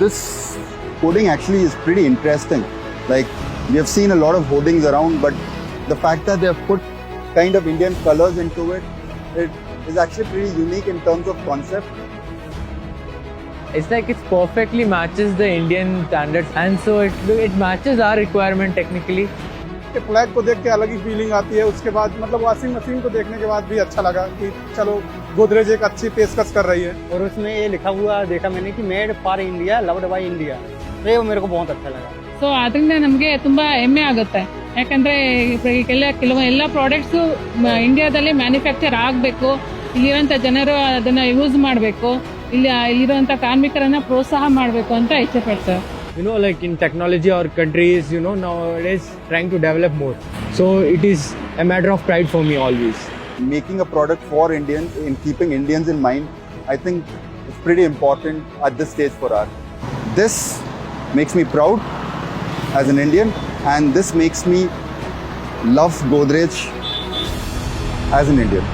this coding actually is pretty interesting. Like, we have seen a lot of hoardings around, but the fact that they have put kind of Indian colors into it, it is actually pretty unique in terms of concept. It's like it perfectly matches the Indian standards, and so it matches our requirement technically. Flag को देख के अलग ही feeling आती है. उसके बाद मतलब washing machine को देखने के बाद भी अच्छा लगा कि चलो गोदरेज एक अच्छी पेशकश कर रही है. और उसमें ये लिखा हुआ देखा मैंने कि made for India loved by India. तो ये मेरे को बहुत अच्छा लगा. ಸೊ ಅದರಿಂದ ನಮಗೆ ತುಂಬಾ ಹೆಮ್ಮೆ ಆಗುತ್ತೆ. ಯಾಕಂದ್ರೆ ಎಲ್ಲ ಪ್ರಾಡಕ್ಟ್ಸು ಇಂಡಿಯಾದಲ್ಲಿ ಮ್ಯಾನುಫ್ಯಾಕ್ಚರ್ ಆಗಬೇಕು. ಇಲ್ಲಿರುವಂಥ ಜನರು ಅದನ್ನ ಯೂಸ್ ಮಾಡಬೇಕು. ಇಲ್ಲಿರುವಂಥ ಕಾರ್ಮಿಕರನ್ನ ಪ್ರೋತ್ಸಾಹ ಮಾಡಬೇಕು ಅಂತ ಇಚ್ಛೆ ಪಡ್ತಾರೆ. Like in technology, our country is, nowadays trying to develop more. So it is a matter of pride for me always. Making a product for Indians and keeping Indians in mind, I think it's pretty important at this stage for us. This makes me proud as an Indian, and this makes me love Godrej as an Indian.